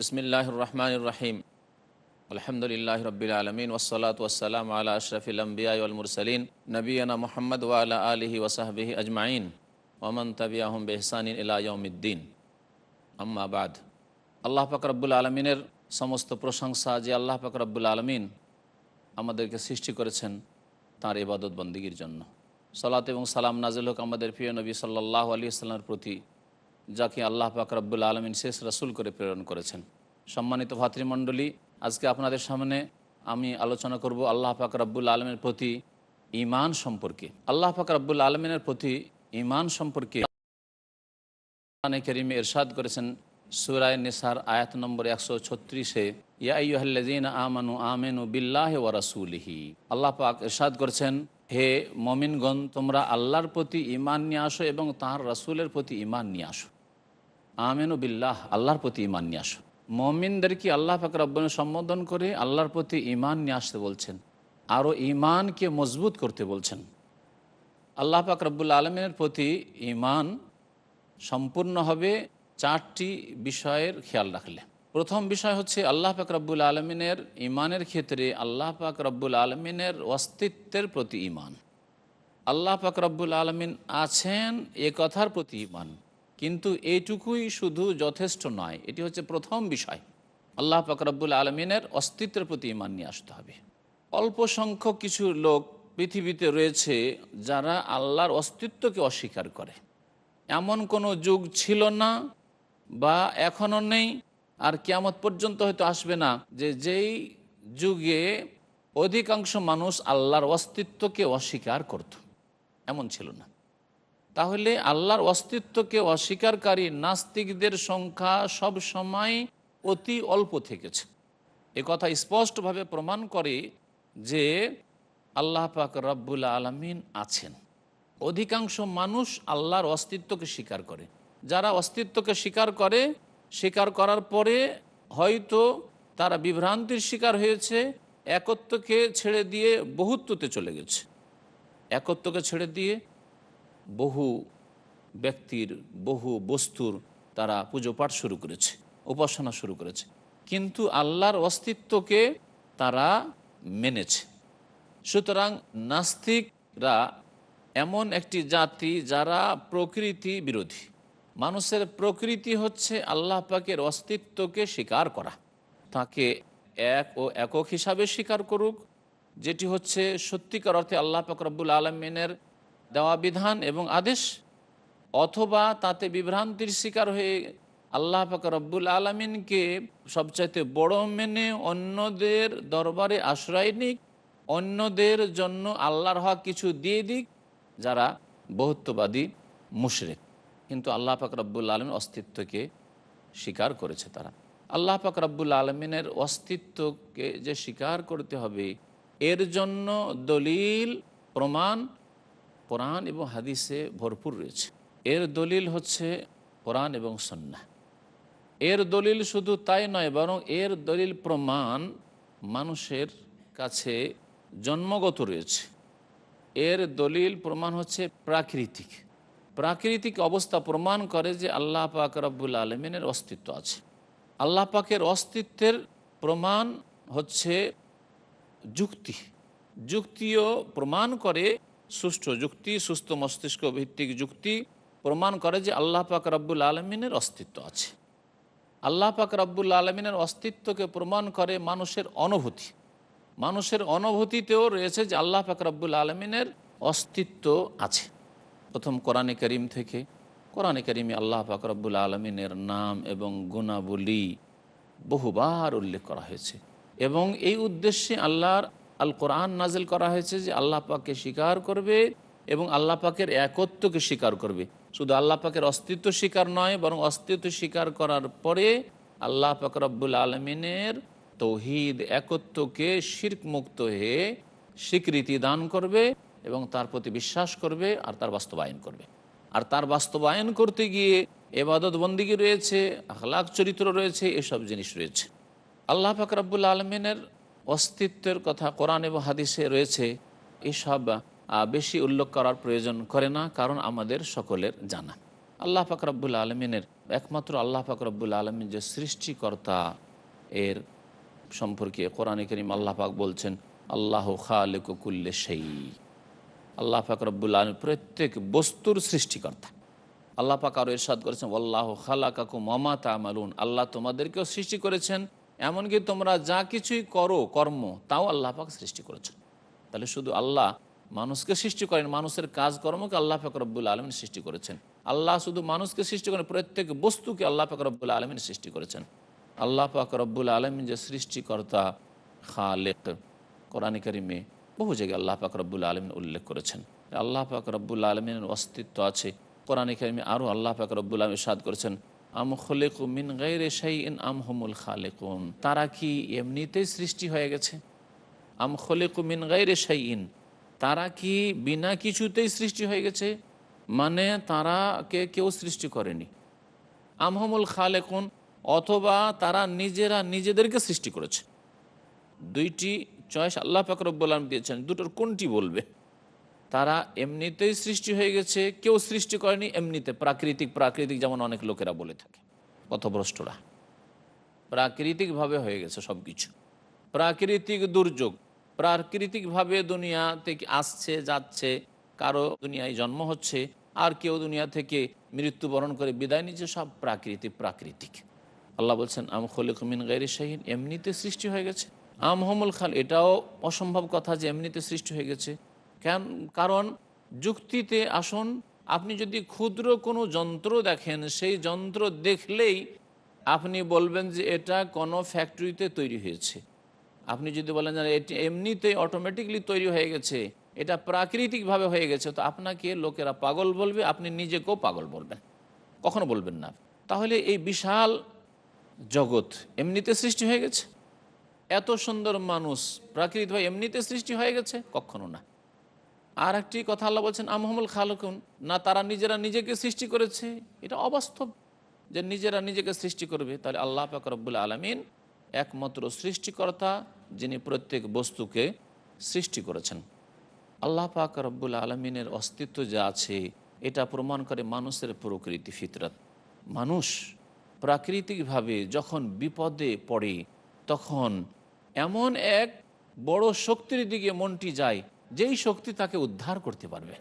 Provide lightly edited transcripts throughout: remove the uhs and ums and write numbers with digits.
বিসমিল্লাহির রহমানির রহিম। আলহামদুলিল্লাহি রাব্বিল আলামিন ওয়াসসালাতু ওয়াসসালামু আলা আশরাফিল আমবিয়া ওয়াল মুরসালিন নবিয়ানা মুহাম্মদ ওয়া আলা আলিহি ওয়া সাহবিহি আজমাইন ওয়া মান তাবিআহুম বিইহসানিন ইলা ইয়াউমিদ্দিন। আম্মা বাদ। আল্লাহ পাক রব্বুল আলমিনের সমস্ত প্রশংসা যে আল্লাহ পাক রব্বুল আলমিন আমাদেরকে সৃষ্টি করেছেন তাঁর ইবাদত বন্দিগির জন্য। সালাত এবং সালাম নাজিল হোক আমাদের প্রিয় নবী সাল্লাল্লাহু আলাইহি ওয়াসাল্লামের প্রতি, যাকে আল্লাহ পাক রব্বুল আলমিন শেষ রাসূল করে প্রেরণ করেছেন। সম্মানিত ভাতৃমণ্ডলী, আজকে আপনাদের সামনে আমি আলোচনা করব আল্লাহ পাক রব্বুল আলমিনের প্রতি ঈমান সম্পর্কে। আল্লাহ পাক রব্বুল আলমিনের প্রতি ঈমান সম্পর্কে কোরআনে কারীমে ইরশাদ করেছেন সূরা নিসার আয়াত নম্বর 136-এ, ইয়া আইয়ুহাল্লাযীনা আমানু আমিনু বিল্লাহি ওয়া রাসূলিহি। আল্লাহ পাক ইরশাদ করেছেন, হে মুমিনগণ, তোমরা আল্লাহর প্রতি ঈমান নিয়ে আসো এবং তাঁর রাসূলের প্রতি ঈমান নিয়ে আসো। আমিনু বিল্লাহ, আল্লাহর প্রতি ঈমান নিয়ে আসো। মুমিনদেরকে আল্লাহ পাক রব্বুল সম্বোধন করে আল্লাহর প্রতি ঈমান নিয়ে আসতে বলছেন, আরও ঈমানকে মজবুত করতে বলছেন। আল্লাহ পাক রব্বুল আলমিনের প্রতি ঈমান সম্পূর্ণ হবে চারটি বিষয়ের খেয়াল রাখলে। প্রথম বিষয় হচ্ছে আল্লাহ পাক রব্বুল আলমিনের ঈমানের ক্ষেত্রে আল্লাহ পাক রব্বুল আলমিনের অস্তিত্বের প্রতি ঈমান। আল্লাহ পাক রব্বুল আলমিন আছেন এ কথার প্রতি ঈমান, কিন্তু এইটুকুই শুধু যথেষ্ট নয়। এটি হচ্ছে প্রথম বিষয়। আল্লাহ পাক রব্বুল আলমিনের অস্তিত্বের প্রতি ঈমান নিয়ে আসতে হবে। অল্প সংখ্যক কিছু লোক পৃথিবীতে রয়েছে যারা আল্লাহর অস্তিত্বকে অস্বীকার করে। এমন কোনো যুগ ছিল না বা এখনও নেই, আর কিয়ামত পর্যন্ত হয়তো আসবে না যে যেই যুগে অধিকাংশ মানুষ আল্লাহর অস্তিত্বকে অস্বীকার করত। এমন ছিল না। তাহলে আল্লাহর অস্তিত্বকে অস্বীকারী নাস্তিকদের সংখ্যা সব সময় অতি অল্প থেকেছে। এ কথা স্পষ্টভাবে প্রমাণ করে যে আল্লাহ পাক রব্বুল আলামিন আছেন। অধিকাংশ মানুষ আল্লাহর অস্তিত্বকে স্বীকার করে। যারা অস্তিত্বকে স্বীকার করার পরে হয়তো তারা বিভ্রান্তির শিকার হয়েছে, একত্বকে ছেড়ে দিয়ে বহুত্বতে চলে গেছে। একত্বকে ছেড়ে দিয়ে বহু ব্যক্তির, বহু বস্তুর তারা পুজো পাঠ শুরু করেছে, উপাসনা শুরু করেছে, কিন্তু আল্লাহর অস্তিত্বকে তারা মেনেছে। সুতরাং নাস্তিকরা এমন একটি জাতি যারা প্রকৃতি বিরোধী। মানুষের প্রকৃতি হচ্ছে আল্লাহ পাকের অস্তিত্বকে স্বীকার করা, তাকে এক ও একক হিসাবে স্বীকার করুক, যেটি হচ্ছে সত্যিকার অর্থে আল্লাহ পাক রব্বুল আলমিনের দেওয়া বিধান এবং আদেশ, অথবা তাতে বিভ্রান্তির শিকার হয়ে আল্লাহ পাক রব্বুল আলমিনকে সবচাইতে বড় মেনে অন্যদের দরবারে আশ্রয় নিক, অন্যদের জন্য আল্লাহর হক কিছু দিয়ে দিক, যারা বহুত্ববাদী মুশরিক। কিন্তু আল্লাহ পাক রব্বুল আলমিনের অস্তিত্বকে স্বীকার করেছে তারা। আল্লাহ পাক রব্বুল আলমিনের অস্তিত্বকে যে স্বীকার করতে হবে, এর জন্য দলিল প্রমাণ কোরআন এবং হাদিসে ভরপুর রয়েছে। এর দলিল হচ্ছে কোরআন এবং সুন্নাহ। এর দলিল শুধু তাই নয়, বরং এর দলিল প্রমাণ মানুষের কাছে জন্মগত রয়েছে। এর দলিল প্রমাণ হচ্ছে প্রাকৃতিক অবস্থা প্রমাণ করে যে আল্লাহ পাক রব্বুল আলমিনের অস্তিত্ব আছে। আল্লাহ পাকের অস্তিত্বের প্রমাণ হচ্ছে যুক্তিও প্রমাণ করে, সুষ্ঠু যুক্তি, সুস্থ মস্তিষ্ক ভিত্তিক যুক্তি প্রমাণ করে যে আল্লাহ পাক রব্বুল আলমিনের অস্তিত্ব আছে। আল্লাহ পাক রব্বুল আলমিনের অস্তিত্বকে প্রমাণ করে মানুষের অনুভূতিতেও রয়েছে যে আল্লাহ পাক রব্বুল আলমিনের অস্তিত্ব আছে। প্রথম কোরআনে কারীমে আল্লাহ পাক রব্বুল আলমিনের নাম এবং গুণাবলী বহুবার উল্লেখ করা হয়েছে, এবং এই উদ্দেশ্যে আল কোরআন নাজিল করা হয়েছে যে আল্লাহ পাককে স্বীকার করবে এবং আল্লাহ পাকের একত্বকে স্বীকার করবে। শুধু আল্লাহ পাকের অস্তিত্ব স্বীকার নয়, বরং অস্তিত্ব স্বীকার করার পরে আল্লাহ পাক রব্বুল আলমিনের তৌহিদ, একত্বকে শিরক মুক্ত হয়ে স্বীকৃতি দান করবে এবং তার প্রতি বিশ্বাস করবে আর তার বাস্তবায়ন করবে। আর তার বাস্তবায়ন করতে গিয়ে ইবাদত বন্দেগী রয়েছে, আখলাক চরিত্র রয়েছে, এসব জিনিস রয়েছে। আল্লাহ পাক রব্বুল আলমিনের অস্তিত্বের কথা কোরআন এবং হাদিসে রয়েছে, এসব বেশি উল্লেখ করার প্রয়োজন করে না, কারণ আমাদের সকলের জানা। আল্লাহ পাক রব্বুল আলমিনের, একমাত্র আল্লাহ পাক রব্বুল আলমিন যে সৃষ্টিকর্তা, এর সম্পর্কে কোরআনে কারীম আল্লাহ পাক বলছেন আল্লাহু খালিকু কুল্লি শাই। আল্লাহ পাক রব্বুল আলমিন প্রত্যেক বস্তুর সৃষ্টিকর্তা। আল্লাহ পাক আরও ইরশাদ করেছেন আল্লাহু খালাকাকুম ওয়া মা তা'মালুন, আল্লাহ তোমাদেরকেও সৃষ্টি করেছেন, এমনকি তোমরা যা কিছুই করো কর্ম তাও আল্লাহ পাক সৃষ্টি করেছেন। তাহলে শুধু আল্লাহ মানুষকে সৃষ্টি করেন, মানুষের কাজকর্মকে আল্লাহ পাক রব্বুল আলমিন সৃষ্টি করেছেন। আল্লাহ শুধু মানুষকে সৃষ্টি করেন, প্রত্যেক বস্তুকে আল্লাহ পাক রব্বুল আলমিন সৃষ্টি করেছেন। আল্লাহ পাক রব্বুল আলমিন যে সৃষ্টিকর্তা, খালেক, কোরআনে কারিমে বহু জায়গায় আল্লাহ পাক রব্বুল আলমিন উল্লেখ করেছেন। আল্লাহ পাক রব্বুল আলমিনের অস্তিত্ব আছে। কোরআনে কারিমে আরও আল্লাহ পাক রব্বুল আলমিন ইরশাদ করেছেন আম খুলিকু মিন গায়রি শাইইন আম হুমুল খালিকুন, তারা কি এমনিতেই সৃষ্টি হয়ে গেছে? আম খুলিকু মিন গায়রি শাইইন, তারা কি বিনা কিছুতেই সৃষ্টি হয়ে গেছে, মানে তারাকে কেউ সৃষ্টি করেনি। আম হুমুল খালিকুন, অথবা তারা নিজেরা নিজেদেরকে সৃষ্টি করেছে। দুইটি চয়েস আল্লাহ পাক রব্বুল আলামিন দিয়েছেন, দুটোর কোনটি বলবে? তারা এমনিতেই সৃষ্টি হয়ে গেছে, কেউ সৃষ্টি করেনি, এমনিতে প্রাকৃতিক যেমন অনেক লোকেরা বলে থাকে, পথভ্রষ্টরা। প্রাকৃতিকভাবে হয়ে গেছে সব কিছু, প্রাকৃতিক দুর্যোগ, প্রাকৃতিকভাবে দুনিয়া থেকে আসছে যাচ্ছে, কারো দুনিয়ায় জন্ম হচ্ছে আর কেউ দুনিয়া থেকে মৃত্যুবরণ করে বিদায় নিচ্ছে, সব প্রাকৃতিক। আল্লাহ বলছেন আম খলিকু মিন গায়রি শাইইন, এমনিতে সৃষ্টি হয়ে গেছে। আম হুমুল খাল, এটাও অসম্ভব কথা যে এমনিতে সৃষ্টি হয়ে গেছে। কারণ যুক্তিতে আসুন, আপনি যদি ক্ষুদ্র কোনো যন্ত্র দেখেন, সেই যন্ত্র দেখলেই আপনি বলবেন যে এটা কোনো ফ্যাক্টরিতে তৈরি হয়েছে। আপনি যদি বলেন যে এটি এমনিতেই অটোমেটিকলি তৈরি হয়ে গেছে, এটা প্রাকৃতিকভাবে হয়ে গেছে, তো আপনাকে লোকেরা পাগল বলবে, আপনি নিজেকেও পাগল বলবেন, কখনো বলবেন না। তাহলে এই বিশাল জগৎ এমনিতে সৃষ্টি হয়ে গেছে? এত সুন্দর মানুষ প্রাকৃতিকভাবে এমনিতে সৃষ্টি হয়ে গেছে? কখনো না। আর একটি কথা আল্লাহ বলছেন আমহুমুল খালিকুন, না তারা নিজেরা নিজেকে সৃষ্টি করেছে। এটা অবাস্তব যে নিজেরা নিজেকে সৃষ্টি করবে। তাহলে আল্লাহ পাক রব্বুল আলামিন একমাত্র সৃষ্টিকর্তা, যিনি প্রত্যেক বস্তুকে সৃষ্টি করেছেন। আল্লাহ পাক রব্বুল আলামিনের অস্তিত্ব যা আছে, এটা প্রমাণ করে মানুষের প্রকৃতি, ফিতরাত। মানুষ প্রাকৃতিকভাবে যখন বিপদে পড়ে, তখন এমন এক বড় শক্তির দিকে মনটি যায়, যেই শক্তি তাকে উদ্ধার করতে পারবে।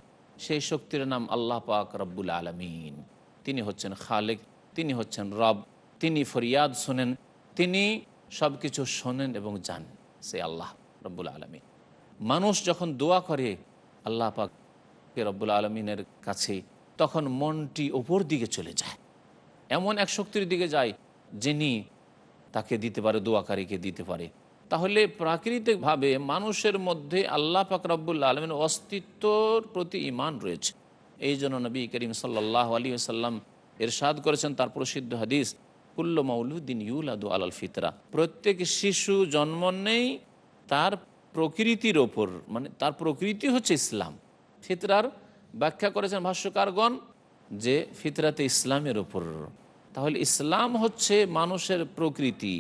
সেই শক্তির নাম আল্লাহ পাক রব্বুল আলামিন। তিনি হচ্ছেন খালেক, তিনি হচ্ছেন রব, তিনি ফরিয়াদ শোনেন, তিনি সব কিছু শোনেন এবং জানেন, সে আল্লাহ রব্বুল আলামিন। মানুষ যখন দোয়া করে আল্লাহ পাক রব্বুল আলামিনের কাছে, তখন মনটি উপর দিকে চলে যায়, এমন এক শক্তির দিকে যায় যিনি তাকে দিতে পারে, দোয়াকারীকে দিতে পারে। তাহলে প্রাকৃতিকভাবে মানুষের মধ্যে আল্লাহ পাক রব্বুল আলামিনের অস্তিত্বর প্রতি ঈমান রয়েছে। এই জন্য নবী করিম সাল্লাল্লাহু আলাইহি ওয়াসাল্লাম ইরশাদ করেছেন তার প্রসিদ্ধ হাদিস, কুল্লু মাউলুদিন ইউলাদু আলাল ফিতরা, প্রত্যেক শিশু জন্ম নেই তার প্রকৃতির ওপর, মানে তার প্রকৃতি হচ্ছে ইসলাম। ফিতরার ব্যাখ্যা করেছেন ভাষ্যকারগণ যে ফিতরাতে ইসলামের ওপর। তাহলে ইসলাম হচ্ছে মানুষের প্রকৃতি,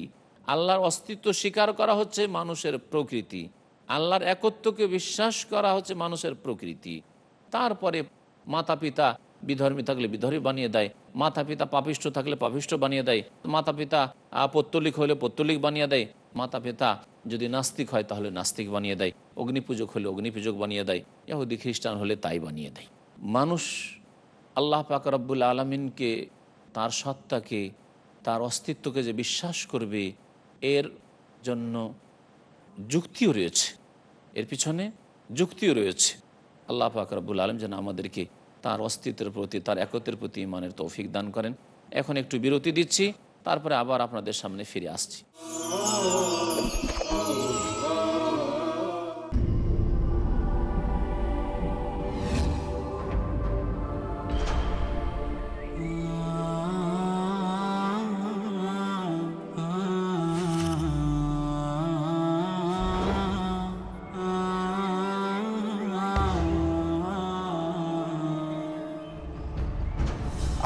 আল্লাহর অস্তিত্ব স্বীকার করা হচ্ছে মানুষের প্রকৃতি, আল্লাহর একত্বকে বিশ্বাস করা হচ্ছে মানুষের প্রকৃতি। তারপরে মাতা পিতা বিধর্মী থাকলে বিধর্মী বানিয়ে দেয়, মাতা পিতা পাপিষ্ঠ থাকলে পাপিষ্ঠ বানিয়ে দেয়, মাতা পিতা পৌত্তলিক হলে পৌত্তলিক বানিয়ে দেয়, মাতা পিতা যদি নাস্তিক হয় তাহলে নাস্তিক বানিয়ে দেয়, অগ্নিপূজক হলে অগ্নিপূজক বানিয়ে দেয়, ইহুদি খ্রিস্টান হলে তাই বানিয়ে দেয়। মানুষ আল্লাহ পাক রব্বুল আলামিনকে, তার সত্তাকে, তার অস্তিত্বকে যে বিশ্বাস করবে, এর জন্য যুক্তিও রয়েছে, এর পিছনে যুক্তিও রয়েছে। আল্লাহ পাক রব্বুল আলামিন যেন আমাদেরকে তার অস্তিত্বের প্রতি, তার একত্বের প্রতি ঈমানের তৌফিক দান করেন। এখন একটু বিরতি দিচ্ছি, তারপরে আবার আপনাদের সামনে ফিরে আসছি।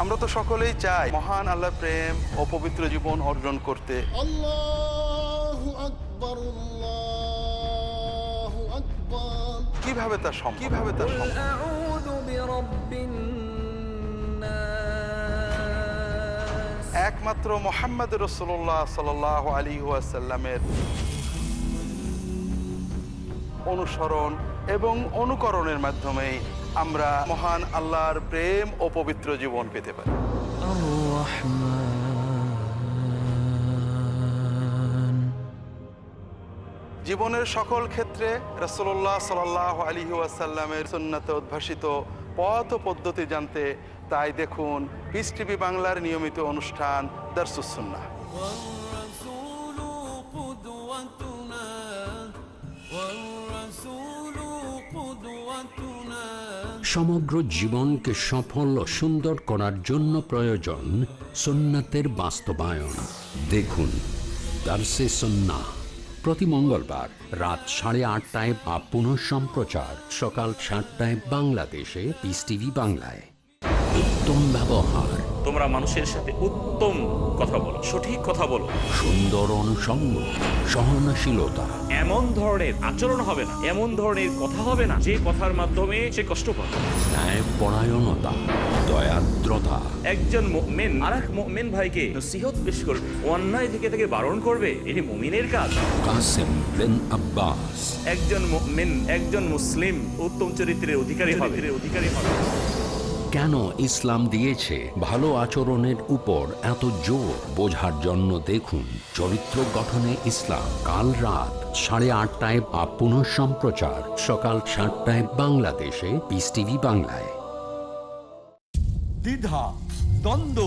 আমরা তো সকলেই চাই মহান আল্লাহর প্রেম ও পবিত্র জীবন অর্জন করতে। আল্লাহু আকবার, আল্লাহু আকবার। কিভাবে তা সম্ভব? আউযু বিরাব্বিন নাস। একমাত্র মুহাম্মদ রাসূলুল্লাহ সাল্লাল্লাহু আলাইহি ওয়াসাল্লামের অনুসরণ এবং অনুকরণের মাধ্যমেই আমরা মহান আল্লাহর প্রেম ও পবিত্র জীবন পেতে পারি। জীবনের সকল ক্ষেত্রে রাসূলুল্লাহ সাল্লাল্লাহু আলাইহি ওয়াসাল্লামের সুন্নাতে উদ্ভাসিত পথ ও পদ্ধতি জানতে তাই দেখুন পিস টিভি বাংলার নিয়মিত অনুষ্ঠান দারসুস সুন্নাহ। সমগ্র জীবনকে সফল ও সুন্দর করার জন্য প্রয়োজন সুন্নাতের বাস্তবায়ন। দেখুন দারসে সুন্নাহ প্রতি মঙ্গলবার রাত 8:30টায় বা পুনঃ সম্প্রচার সকাল 7টায় বাংলাদেশে পিস টিভি বাংলায়। উত্তম ব্যবহার, তোমরা মানুষের সাথে উত্তম কথা বলো, সঠিক কথা বলো, সুন্দর অনুষঙ্গ, সহনশীলতা, এমন ধরনের আচরণ হবে না, এমন ধরনের কথা হবে না যে কথার মাধ্যমে সে কষ্ট পাবে। ন্যায়পরায়ণতা, দয়াদ্রতা। একজন মুমিন আরেক মুমিন ভাইকে নসিহত পেশ করবে, অন্যায় থেকে তাকে বারণ করবে, এটি মুমিনের কাজ। কাসেম বিন আব্বাস। একজন মুমিন, একজন মুসলিম উত্তম চরিত্রের অধিকারী হবে। কেন ইসলাম দিয়েছে ভালো আচরণের উপর এত জোর? বোঝার জন্য দেখুন চরিত্র গঠনে ইসলাম, কাল রাত 8:30টায় বা পুনঃ সম্প্রচার সকাল 7টায় বাংলাদেশে পিস টিভি বাংলায়। দ্বিধা, দ্বন্দ্ব,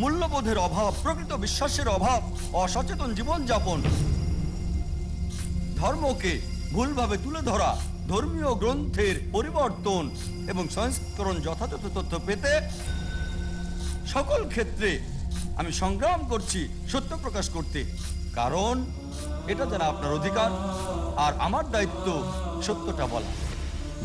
মূল্যবোধের অভাব, প্রকৃত বিশ্বাসের অভাব, অসচেতন জীবনযাপন, ধর্মকে ভুলভাবে তুলে ধরা, ধর্মীয় গ্রন্থের পরিবর্তন এবং সংস্করণ যথাযথ তথ্য পেতে সকল ক্ষেত্রে আমি সংগ্রাম করছি সত্য প্রকাশ করতে, কারণ এটা যেন আপনার অধিকার আর আমার দায়িত্ব সত্যটা বলা।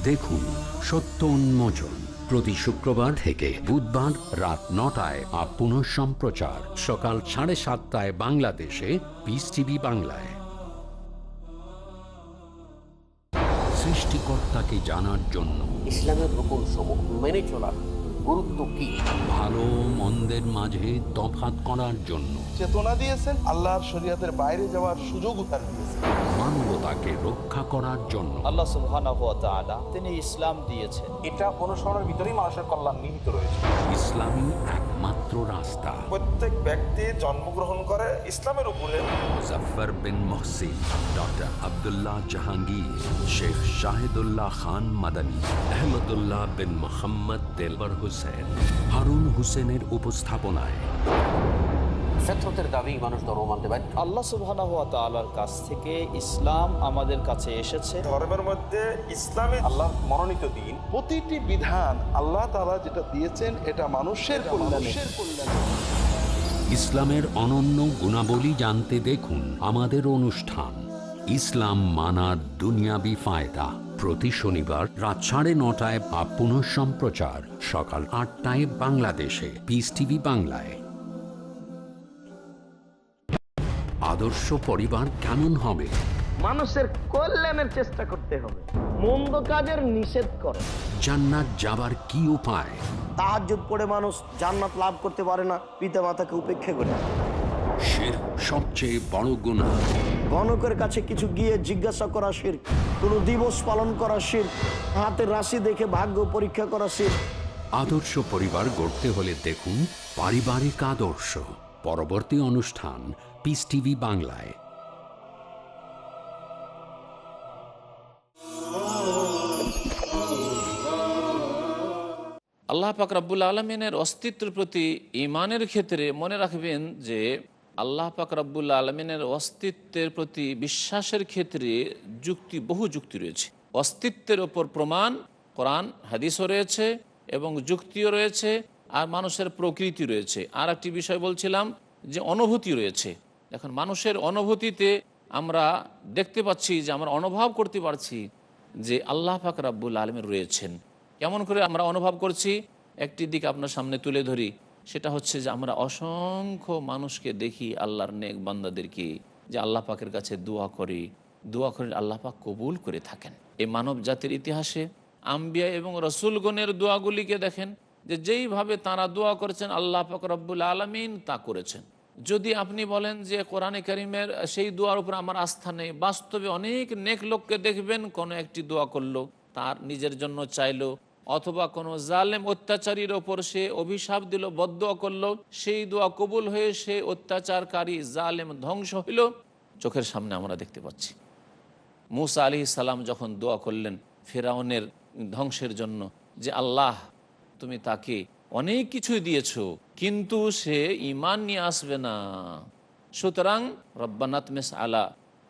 দেখুন সত্য উন্মোচন প্রতি শুক্রবার থেকে বুধবার রাত 9টায় আর পুনঃ সম্প্রচার সকাল 7:30টায় বাংলাদেশে পিস টিভি বাংলায়। সৃষ্টিকর্তাকে জানার জন্য ইসলামের রূপন সমূহ মেনে চলার গুরুত্ব কি, ভালো মন্দের মাঝে তফাৎ করার জন্য চেতনা দিয়েছেন, আল্লাহর শরীয়তের বাইরে যাওয়ার সুযোগও তার দিয়েছেন, মানবতাকে রক্ষা করার জন্য আল্লাহ সুবহানাহু ওয়া তাআলা তিনি ইসলাম দিয়েছেন। এটা অনুসরণের ভিতরেই মানুষের কল্যাণ নিহিত রয়েছে। ইসলামী একমাত্র রাস্তা। প্রত্যেক ব্যক্তি জন্মগ্রহণ করে ইসলামের উপরে। মুজাফফর বিন মুহসিন, ডক্টর আব্দুল্লাহ জাহাঙ্গীর, শেখ শাহিদুল্লাহ খান মাদানী, আহমদুল্লাহ বিন মোহাম্মদ দেলবর হোসেন, হারুন হোসেনের উপস্থাপনায় ফিতরতের দাবি মানুষ ধর্ম মানতে বাধ্য। আল্লাহ সুবহানাহু ওয়া তাআলার কাছ থেকে ইসলাম আমাদের কাছে এসেছে। ধর্মের মধ্যে ইসলামে আল্লাহ মনোনীত দিন, প্রতিটি বিধান আল্লাহ তাআলা যেটা দিয়েছেন এটা মানুষের কল্যাণে। ইসলামের অনন্য গুণাবলী জানতে দেখুন আমাদের অনুষ্ঠান ইসলাম মানার দুনিয়াবি ফায়দা প্রতি শনিবার রাত 9:30টায় বা পুনঃ সম্প্রচার সকাল 8টায় বাংলাদেশে পিস টিভি বাংলায়। আদর্শ পরিবার কেমন হবে? মানুষের কল্যাণের চেষ্টা করতে হবে, মন্দ কাজের নিষেধ করে। জান্নাত যাবার কি উপায়? তাহাজ্জুদ পড়ে মানুষ জান্নাত লাভ করতে পারে না পিতা মাতাকে উপেক্ষা করে। শিরক সবচেয়ে বড় গুনাহ। গণকের কাছে কিছু গিয়ে জিজ্ঞাসা করা শিরক, কোনো দিবস পালন করা শিরক, হাতের রাশি দেখে ভাগ্য পরীক্ষা করা শিরক। আদর্শ পরিবার গড়তে হলে দেখুন পারিবারিক আদর্শ। পরবর্তী অনুষ্ঠান পিস টিভি বাংলায়। আল্লাহ পাক রব্বুল আলমিনের অস্তিত্বের প্রতি ঈমানের ক্ষেত্রে মনে রাখবেন যে আল্লাহ পাক রব্বুল আলমিনের অস্তিত্বের প্রতি বিশ্বাসের ক্ষেত্রে বহু যুক্তি রয়েছে। অস্তিত্বের ওপর প্রমাণ কোরআন হাদিসও রয়েছে এবং যুক্তিও রয়েছে, আর মানুষের প্রকৃতি রয়েছে। আর একটি বিষয় বলছিলাম যে অনুভূতি রয়েছে। এখন মানুষের অনুভূতিতে আমরা দেখতে পাচ্ছি যে আমরা অনুভব করতে পারছি যে আল্লাহ পাক রব্বুল আলমিন রয়েছেন। কেমন করে আমরা অনুভব করছি? একটি দিক আপনার সামনে তুলে ধরি, সেটা হচ্ছে যে আমরা অসংখ্য মানুষকে দেখি, আল্লাহর নেক বান্দাদেরকে, যে আল্লাহ পাকের কাছে দোয়া করে আল্লাহ পাক কবুল করে থাকেন। এই মানব জাতির ইতিহাসে আম্বিয়া এবং রসুলগণের দোয়াগুলিকে দেখেন যে যেইভাবে তারা দোয়া করেছেন আল্লাহ পাক রব্বুল আলামিন তা করেছেন। যদি আপনি বলেন যে কোরআনে কারিমের সেই দোয়ার উপর আমার আস্থা নেই, বাস্তবে অনেক নেক লোককে দেখবেন কোনো একটি দোয়া করলো, তার নিজের জন্য চাইলো, অথবা কোনো জালেম অত্যাচারীর ওপর সে অভিশাপ দিল, বদদোয়া করলো, সেই দোয়া কবুল হয়ে সে অত্যাচারকারী জালেম ধ্বংস হইল, চোখের সামনে আমরা দেখতে পাচ্ছি। মুসা আলাইহিস সালাম যখন দোয়া করলেন ফেরাউনের ধ্বংসের জন্য, যে আল্লাহ তুমি তাকে অনেক কিছুই দিয়েছো কিন্তু সে ঈমান নিয়ে আসবে না, সুতরাং রব্বানা তমিস আলা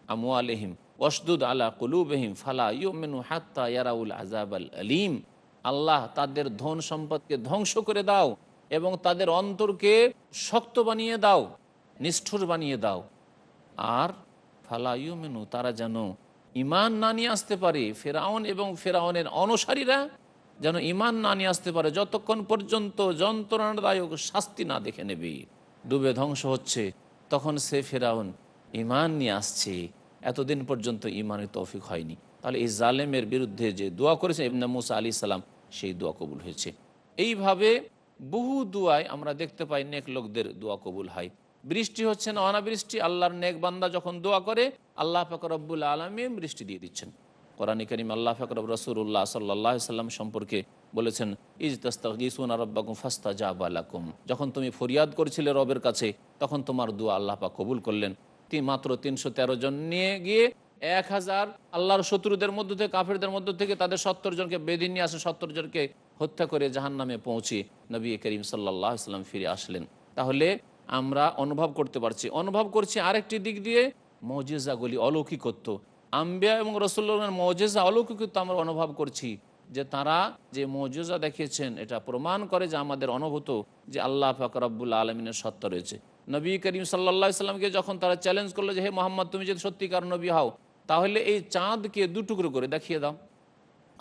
আমওয়ালিহিম ওয়াশদুদ আলা কুলুবিহিম ফালা ইউমিনু হাত্তা ইয়ারাউল আযাবাল আলীম, আল্লাহ তাদের ধন সম্পদকে ধ্বংস করে দাও এবং তাদের অন্তরকে শক্ত বানিয়ে দাও, নিষ্ঠুর বানিয়ে দাও, আর ফালা ইউমিনু তারা যেন ঈমান না নিয়ে আসতে পারে, ফেরাউন এবং ফেরাউনের অনুসারীরা যেন ঈমান না নিয়ে আসতে পারে যতক্ষণ পর্যন্ত যন্ত্রণাদায়ক শাস্তি না দেখে নেবে। ডুবে ধ্বংস হচ্ছে তখন সে ফেরাউন ঈমান নিয়ে আসছে, এতদিন পর্যন্ত ঈমানের তৌফিক হয়নি। তাহলে এই জালেমের বিরুদ্ধে যে দোয়া করেছে ইবনে মুসা আলাইহিস সালাম, সেই দোয়া কবুল হয়েছে। এইভাবে বহু দোয়ায় আমরা দেখতে পাই নেক লোকদের দোয়া কবুল হয়। বৃষ্টি হচ্ছে না, অনাবৃষ্টি, আল্লাহর নেক বান্দা যখন দোয়া করে আল্লাহ পাক রব্বুল আলামিন বৃষ্টি দিয়ে দিচ্ছেন। কোরআনে কারীম আল্লাহ পাক রাসূলুল্লাহ সাল্লাল্লাহু আলাইহি সাল্লাম সম্পর্কে বলেছেন, ইজ তাস্তাগীসুনা রাব্বাকুম ফাস্তাজাবা লাকুম, যখন তুমি ফরিয়াদ করেছিলে রবের কাছে তখন তোমার দোয়া আল্লাহ পাক কবুল করলেন। মাত্র 313 জন নিয়ে গিয়ে 1000 আল্লাহর শত্রুদের মধ্য থেকে, কাফেরদের মধ্য থেকে তাদের 70 জনকে বেদিন নিয়ে আসে, 70 জনকে হত্যা করে জাহান্নামে পৌঁছে নবী করিম সাল্লাল্লাহু আলাইহি সাল্লাম ফিরে আসলেন। তাহলে আমরা অনুভব করছি আরেকটি দিক দিয়ে মুজিজাগুলি, অলৌকিকত্ব, আম্বিয়া এবং রাসূলুল্লাহর মুজিজা অলৌকিকত্ব আমরা অনুভব করছি, যে তারা যে মুজিজা দেখিয়েছেন এটা প্রমাণ করে যে আমাদের অনুভূত যে আল্লাহ পাক রব্বুল আলামিনের সত্তা রয়েছে। নবী করিম সাল্লাল্লাহু আলাইহি সাল্লামকে যখন তারা চ্যালেঞ্জ করলো যে হে মুহাম্মদ তুমি যদি সত্যিকার নবী হও তাহলে এই চাঁদকে দুটুকরো করে দেখিয়ে দাও,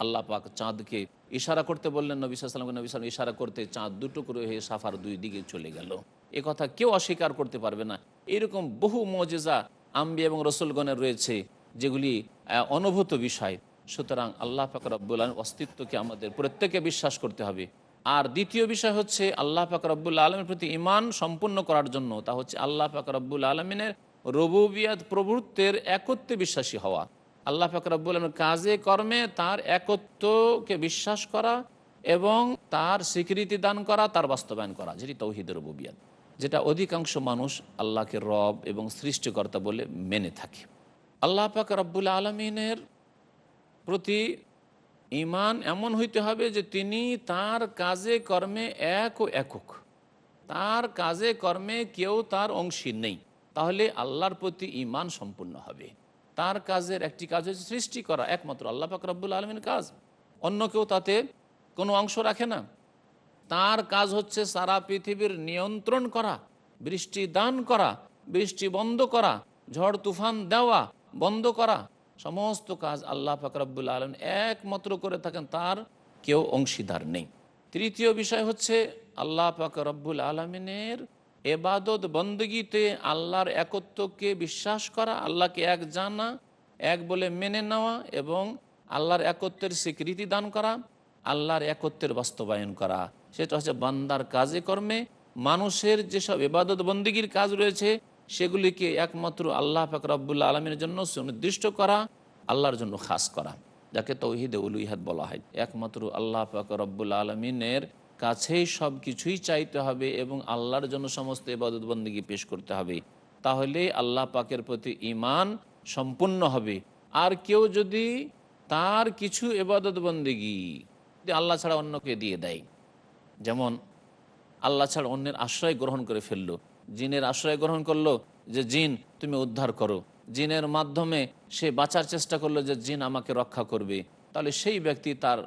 আল্লাহ পাক চাঁদকে ইশারা করতে বললেন নবী সাল্লাল্লাহু আলাইহি ওয়াসাল্লাম, নবী সাল্লাল্লাহু ইশারা করতে চাঁদ দুটুকরো হয়ে সাফার দুই দিকে চলে গেল। এ কথা কেউ অস্বীকার করতে পারবে না। এরকম বহু মুজিজা আম্বিয়া এবং রাসূলগণের রয়েছে যেগুলি অনুভূত বিষয়। সুতরাং আল্লাহ পাক রব্বুল আলামিনের অস্তিত্বকে আমাদের প্রত্যেকে বিশ্বাস করতে হবে। আর দ্বিতীয় বিষয় হচ্ছে আল্লাহ পাক রব্বুল আলামিনের প্রতি ঈমান সম্পূর্ণ করার জন্য, তা হচ্ছে আল্লাহ পাক রব্বুল আলামিনের রুবুবিয়ত প্রভুত্বের একত্বে বিশ্বাসী হওয়া, আল্লাহ পাক রব্বুল আলামিনের কাজে কর্মে তার একত্বকে বিশ্বাস করা এবং তার স্বীকৃতি দান করা, তার বাস্তবায়ন করা, যেটি তাওহীদের রুবুবিয়ত, যেটা অধিকাংশ মানুষ আল্লাহকে রব এবং সৃষ্টিকর্তা বলে মেনে থাকে। আল্লাহ পাক রব্বুল আলামিনের প্রতি ঈমান এমন হইতে হবে যে তিনি তার কাজে কর্মে এক ও একক, তার কাজে কর্মে কেউ তার অংশী নেই, তাহলে আল্লাহর প্রতি ঈমান সম্পূর্ণ হবে। তার কাজের একটি কাজ হচ্ছে সৃষ্টি করা, একমাত্র আল্লাহ পাক রব্বুল আলামিনের কাজ, অন্য কেউ তাতে কোনো অংশ রাখে না। তার কাজ হচ্ছে সারা পৃথিবীর নিয়ন্ত্রণ করা, বৃষ্টি দান করা, বৃষ্টি বন্ধ করা, ঝড় তুফান দেওয়া, বন্ধ করা, সমস্ত কাজ আল্লাহ পাক রব্বুল আলামিন একমাত্র করে থাকেন, তার কেউ অংশীদার নেই। তৃতীয় বিষয় হচ্ছে আল্লাহ পাক রব্বুল আলামিনের ইবাদত বندگিতে আল্লাহর একত্বকে বিশ্বাস করা, আল্লাহকে এক জানা, এক বলে মেনে নেওয়া এবং আল্লাহর একত্বের স্বীকৃতি দান করা, আল্লাহর একত্বের বাস্তবায়ন করা। সেটা হচ্ছে বান্দার কাজে কর্মে মানুষের যেসব ইবাদত বندگির কাজ রয়েছে সেগুলিকে একমাত্র আল্লাহ পাক রব্বুল আলামিনের জন্য সুনির্দিষ্ট করা, আল্লাহর জন্য খাস করা, যাকে তাওহীদে উলুহিয়াত বলা হয়। একমাত্র আল্লাহ পাক রব্বুল আলামিনের কাছেই সব কিছুই চাইতে হবে এবং আল্লাহর জন্য সমস্ত ইবাদত বندگি পেশ করতে হবে, তাহলে আল্লাহ পাকের প্রতি ঈমান সম্পূর্ণ হবে। আর কেউ যদি তার কিছু ইবাদত বندگি আল্লাহ ছাড়া অন্যকে দিয়ে দেয়, যেমন আল্লাহ ছাড়া অন্যের আশ্রয় গ্রহণ করে ফেললো, জিনের আশ্রয় গ্রহণ করলো যে জিন তুমি উদ্ধার করো, জিনের মাধ্যমে সে বাঁচার চেষ্টা করলো যে জিন আমাকে রক্ষা করবে, তাহলে সেই ব্যক্তি তার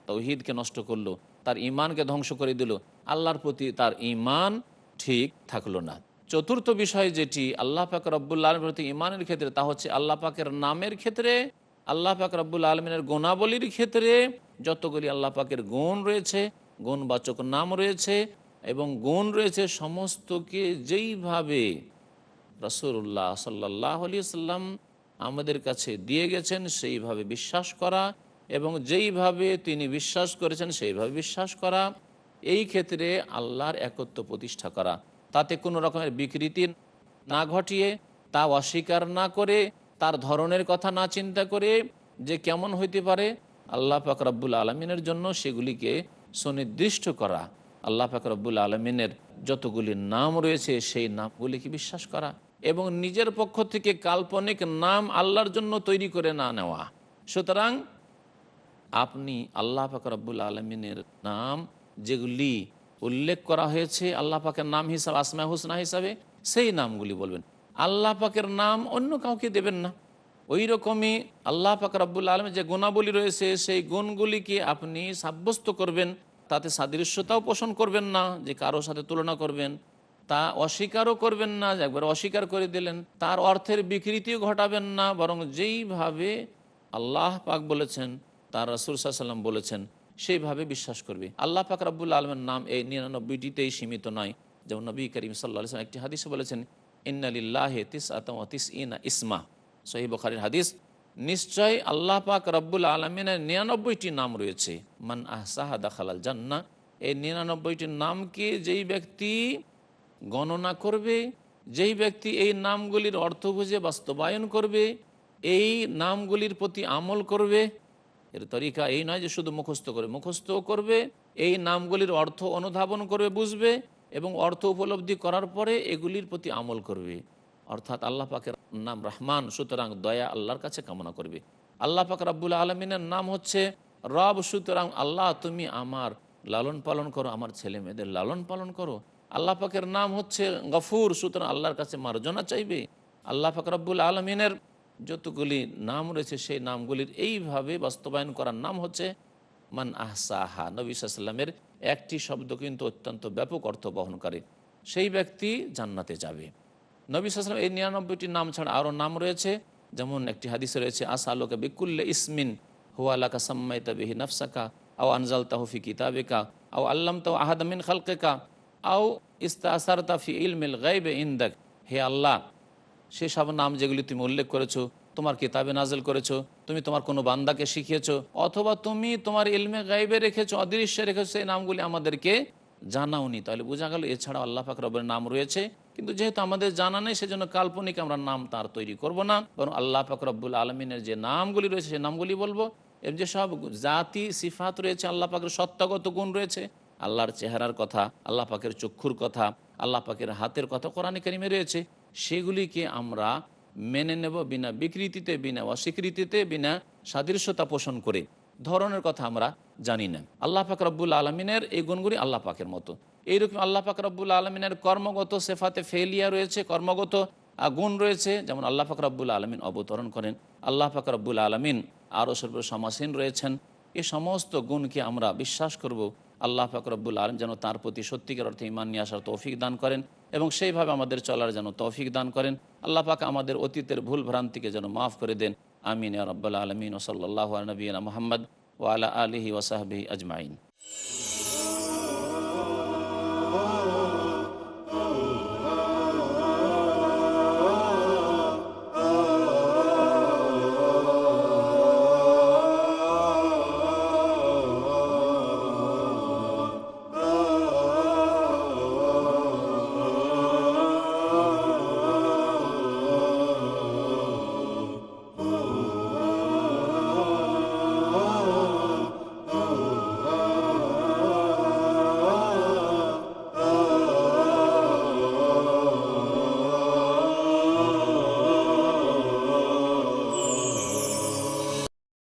তাওহীদকে নষ্ট করলো, তার ঈমানকে ধ্বংস করে দিল, আল্লাহর প্রতি তার ঈমান ঠিক থাকলো না। চতুর্থ বিষয় যেটি আল্লাহ পাক রব্বুল আলামিনের প্রতি ঈমানের ক্ষেত্রে, তা হচ্ছে আল্লাহ পাকের নামের ক্ষেত্রে, আল্লাহ পাক রব্বুল আলামিনের গুণাবলীর ক্ষেত্রে, যতগুলি আল্লাহ পাকের গুণ রয়েছে, গুণবাচক নাম রয়েছে এবং গুণ রয়েছে, সমস্তকে যেইভাবে রাসূলুল্লাহ সাল্লাল্লাহু আলাইহি ওয়াসাল্লাম আমাদের কাছে দিয়ে গেছেন সেইভাবে বিশ্বাস করা এবং যেইভাবে তিনি বিশ্বাস করেছেন সেইভাবে বিশ্বাস করা। এই ক্ষেত্রে আল্লাহর একত্ব প্রতিষ্ঠা করা, তাতে কোনো রকমের বিকৃতি না ঘটিয়ে, তা অস্বীকার না করে, তার ধরনের কথা না চিন্তা করে যে কেমন হইতে পারে, আল্লাহ পাক রব্বুল আলমিনের জন্য সেগুলিকে সুনির্দিষ্ট করা। আল্লাহ পাক রব্বুল আলমিনের যতগুলি নাম রয়েছে সেই নামগুলিকে বিশ্বাস করা এবং নিজের পক্ষ থেকে কাল্পনিক নাম আল্লাহর জন্য তৈরি করে না নেওয়া। সুতরাং আপনি আল্লাহ পাক রব্বুল আলমিনের নাম যেগুলি উল্লেখ করা হয়েছে আল্লাহ পাকের নাম হিসাবে, আসমায়ে হুসনা হিসাবে, সেই নামগুলি বলবেন। আল্লাহ পাকের নাম অন্য কাউকে দেবেন না। ওই রকমই আল্লাহ পাক রব্বুল আলমীর যে গুণাবলী রয়েছে সেই গুণগুলিকে আপনি সাব্যস্ত করবেন, তাতে সাদৃশ্যতাও পোষণ করবেন না যে কারোর সাথে তুলনা করবেন, তা অস্বীকারও করবেন না যে একবার অস্বীকার করে দিলেন, তার অর্থের বিকৃতিও ঘটাবেন না, বরং যেইভাবে আল্লাহ পাক বলেছেন, তার রাসূল সাল্লাল্লাহু আলাইহি ওয়াসাল্লাম বলেছেন, সেইভাবে বিশ্বাস করবে। আল্লাহ পাক রব্বুল আলমের নাম এই 99টিতেই সীমিত নয়। যেমন নবী করিম সাল্লাল্লাহু আলাইহি ওয়াসাল্লাম একটি হাদিসে বলেছেন, ইন্না লিল্লাহি তিসআতান ওয়া তিসঈনা ইসমা, সহিহ বুখারীর হাদিস, নিশ্চয় আল্লাহ পাক রব্বুল আলমিনের 99টি নাম রয়েছে। মান আহসাহা দাখালাল জান্নাহ, এই 99টি নামকে যেই ব্যক্তি গণনা করবে, যেই ব্যক্তি এই নামগুলির অর্থ বুঝে বাস্তবায়ন করবে, এই নামগুলির প্রতি আমল করবে, এর তরিকা এই নয় যে শুধু মুখস্থ করবে, এই নামগুলির অর্থ অনুধাবন করবে, বুঝবে এবং অর্থ উপলব্ধি করার পরে এগুলির প্রতি আমল করবে। অর্থাৎ আল্লাহ পাকের নাম রহমান, সুতরাং দয়া আল্লাহর কাছে কামনা করবে। আল্লাহ পাক রব্বুল আলমিনের নাম হচ্ছে রব, সুতরাং আল্লাহ তুমি আমার লালন পালন করো, আমার ছেলে মেয়েদের লালন পালন করো। আল্লাহ পাকের নাম হচ্ছে গফুর, সুতরাং আল্লাহর কাছে মার্জনা চাইবে। আল্লাহ পাক রব্বুল আলমিনের যতগুলি নাম রয়েছে সেই নামগুলির এইভাবে বাস্তবায়ন করার নাম হচ্ছে মান আহসাহা। নবী সাল্লাল্লাহু আলাইহি ওয়াসাল্লামের একটি শব্দ কিন্তু অত্যন্ত ব্যাপক অর্থ বহন করে, সেই ব্যক্তি জান্নাতে যাবে। নবী সাল্লাল্লাহু আলাইহি ওয়াসাল্লাম এই 99টি নাম ছাড়া আরও নাম রয়েছে। যেমন একটি হাদিসে রয়েছে, আসআলুকা বিকুল্লি ইসমিন হুয়া লাকা সাম্মাইতা বিহি নাফসাকা আও আনজালতাহু ফি কিতাবিকা আও আল্লামতাহু আহাদাম মিন খালকিকা আও ইস্তাসারতা ফি ইলমিল গায়বি ইনদাক। হে আল্লাহ, সেসব নাম যেগুলি তুমি উল্লেখ করেছো, তোমার কিতাবে নাজিল করেছো, তুমি তোমার কোনো বান্দাকে শিখিয়েছো, অথবা তুমি তোমার ইলমে গায়বে রেখেছো, অদৃশ্যে রেখেছো, সেই নামগুলি আমাদেরকে জানাওনি। তাহলে বোঝা গেল এছাড়াও আল্লাহ পাক রব্বের নাম রয়েছে, কিন্তু যেহেতু আমাদের জানা নেই সেজন্য কাল্পনিক আমরা নাম তার তৈরি করব না, বরং আল্লাহ পাক রব্বুল আলমিনের যে নামগুলি রয়েছে সেই নামগুলি বলবো। এর যে সব জাতি সিফাত রয়েছে, আল্লাহ পাকের সত্তাগত গুণ রয়েছে, আল্লাহর চেহারার কথা, আল্লাহ পাকের চক্ষুর কথা, আল্লাহ পাকের হাতের কথা কোরআনে কারিমে রয়েছে, সেগুলিকে আমরা মেনে নেব বিনা বিকৃতিতে, বিনা অস্বীকৃতিতে, বিনা সাদৃশ্যতা পোষণ করে। ধরনের কথা আমরা জানি না। আল্লাহ পাক রব্বুল আলমিনের এই গুণগুলি আল্লাহ পাকের মতো। এইরকম আল্লাহ পাক রব্বুল আলমিনের কর্মগত সেফাতে ফেলিয়া রয়েছে, কর্মগত গুণ রয়েছে। যেমন আল্লাহ পাক রব্বুল আলমিন অবতরণ করেন, আল্লাহ পাক রব্বুল আলমিন আরও সর্ব সমাসীন রয়েছেন। এই সমস্ত গুণকে আমরা বিশ্বাস করব। আল্লাহ পাক রব্বুল আলম যেন তার প্রতি সত্যিকার অর্থে ঈমান নিয়ে আসার তৌফিক দান করেন এবং সেইভাবে আমাদের চলার যেন তৌফিক দান করেন। আল্লাহ পাক আমাদের অতীতের ভুল ভ্রান্তিকে যেন মাফ করে দেন। আমিন ইয়া রাব্বাল আলামিন। ওয়া সাল্লাল্লাহু আলা নবিয়িনা মুহাম্মদ ওয়া আলা আলিহি ওয়া সাহবিহি আজমাইন।